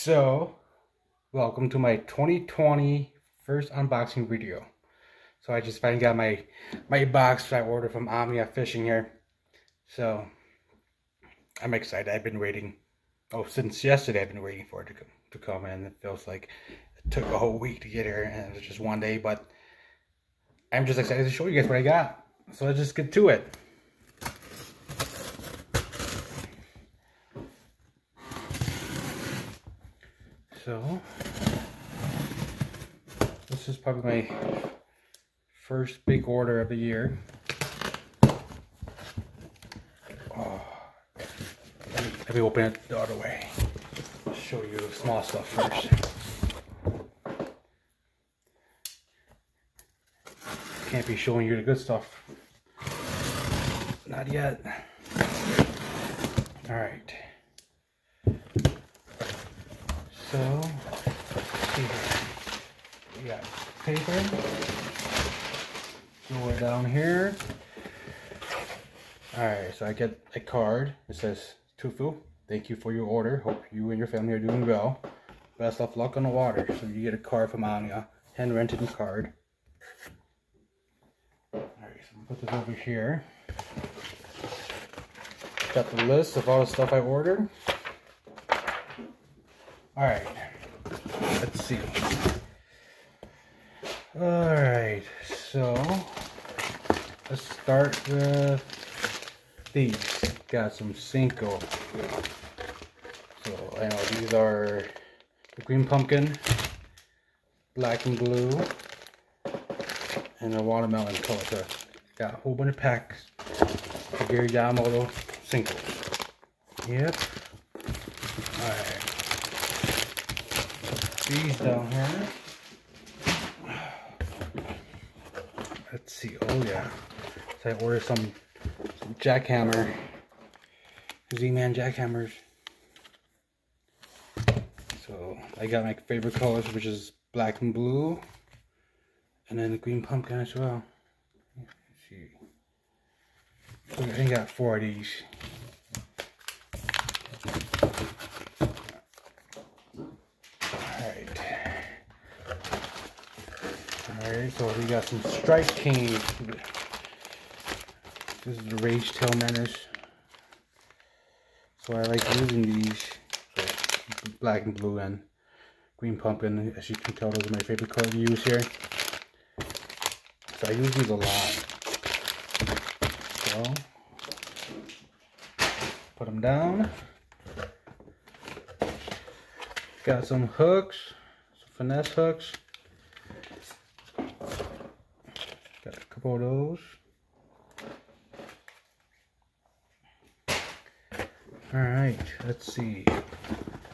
So, welcome to my 2020 first unboxing video. So I just finally got my box I ordered from Omnia Fishing here. So, I'm excited. I've been waiting. Oh, since yesterday I've been waiting for it to come in. It feels like it took a whole week to get here and it was just one day. But I'm just excited to show you guys what I got. So let's just get to it. So, this is probably my first big order of the year. Oh, let me open it the other way. Show you the small stuff first. Can't be showing you the good stuff. Not yet. Alright. So, let's see here. We got paper. Go down here. Alright, so I get a card. It says, Tufu, thank you for your order. Hope you and your family are doing well. Best of luck on the water. So you get a card from Omnia. Hand-rented card. Alright, so I'm gonna put this over here. Got the list of all the stuff I ordered. Alright, let's see. Alright, so let's start with these. Got some Cinco. So I know these are the green pumpkin, black and blue, and a watermelon color. So got a whole bunch of packs of Gary Yamamoto Cinco. Yep. Alright. These down here. Let's see. Oh yeah. So I ordered some jackhammer, Z-Man jackhammers. So I got my favorite colors, which is black and blue, and then the green pumpkin as well. Let's see. So I got 4 of these. Alright, so we got some Strike King. This is the Rage Tail Menace. So I like using these. So black and blue and green pumpkin. As you can tell, those are my favorite colors to use here. So I use these a lot. So, put them down. Got some hooks, some finesse hooks. Got a couple of those. Alright, let's see.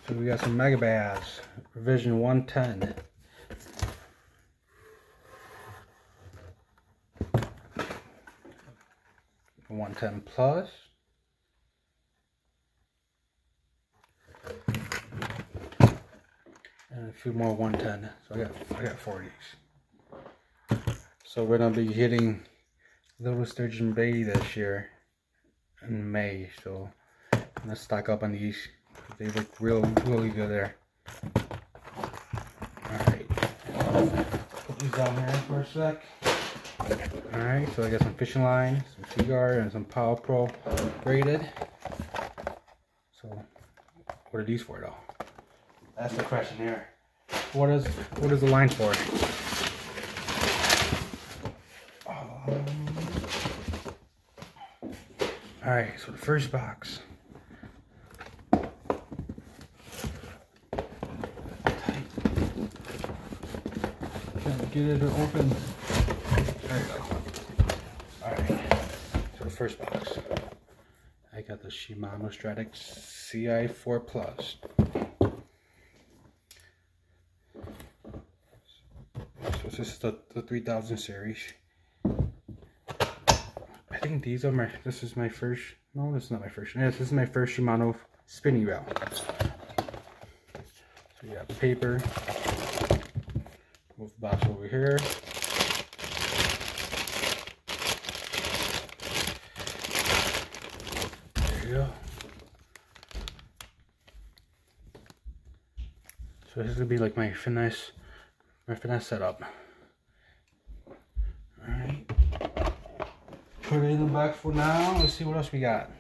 So we got some Megabass, revision 110. $110 plus. And a few more 110. So I got 4 of these. So we're gonna be hitting Little Sturgeon Bay this year in May. So I'm gonna stock up on these. They look really good there. Alright. Put these down here for a sec. Alright, so I got some fishing line, some Seaguard, and some Power Pro braided. So what are these for though? That's the question here. What is the line for? Alright, so the first box. Trying to get it open. There you go. Alright, so the first box. I got the Shimano Stratix CI4 Plus. So this is the 3000 series. I think these are this is my first, no, this is not my first. Yes, this is my first Shimano spinning reel. So you got paper. Move the box over here. There you go. So this is gonna be like my finesse setup. Alright. Put it in the box for now. Let's see what else we got.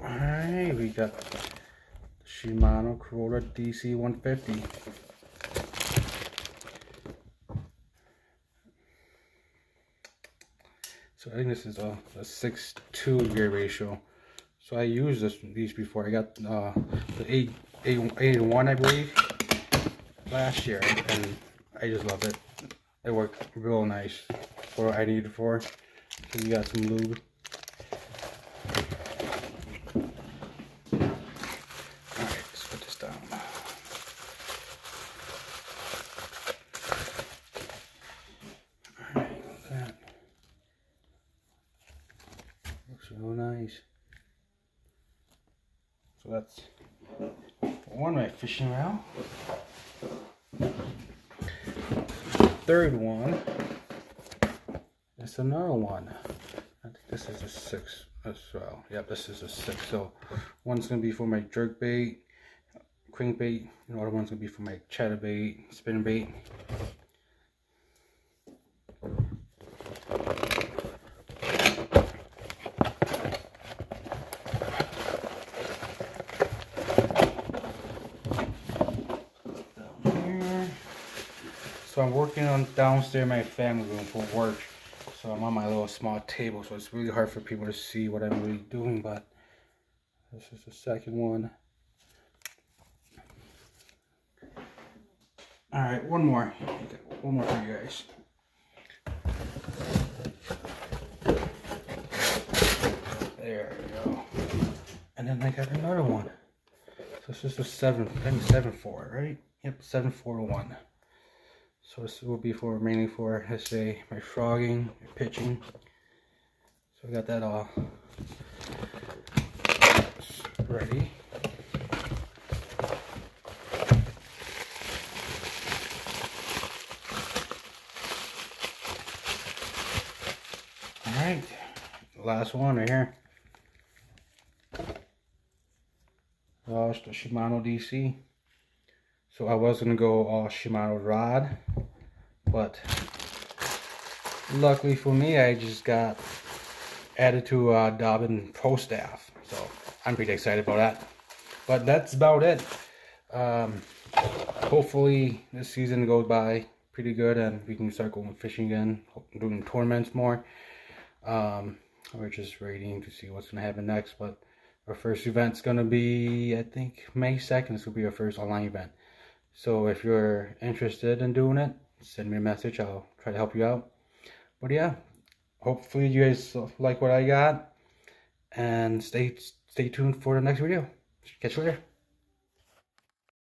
Alright, we got Shimano Corolla DC 150. So I think this is a 6:2 gear ratio. So I used these before. I got the 8-1, I believe, last year, and I just love it. It worked real nice for what I needed it for. So you got some lube. Alright, let's put this down. Alright, look at that. Looks real nice. So that's one right fishing reel. Third one. It's another one. I think this is a 6 as well. Yep, this is a 6. So one's gonna be for my jerk bait, crankbait, and the other one's gonna be for my chatterbait, spinning bait. So I'm working on downstairs in my family room for work. So I'm on my little small table, so it's really hard for people to see what I'm really doing, but this is the second one. Alright, one more. One more for you guys. There we go. And then I got another one. So this is a 7.4, right? Yep, 7.4-1. So this will be for mainly for, let's say, my frogging, my pitching. So I got that all ready. All right, last one right here. It's the Shimano DC. So I was gonna go all Shimano rod, but luckily for me, I just got added to Dobbin Pro Staff. So I'm pretty excited about that. But that's about it. Hopefully this season goes by pretty good and we can start going fishing again, doing tournaments more. We're just waiting to see what's gonna happen next, but our first event's gonna be, I think, May 2nd. This will be our first online event. So if you're interested in doing it, send me a message. I'll try to help you out. But yeah, hopefully you guys like what I got, and stay tuned for the next video. Catch you later.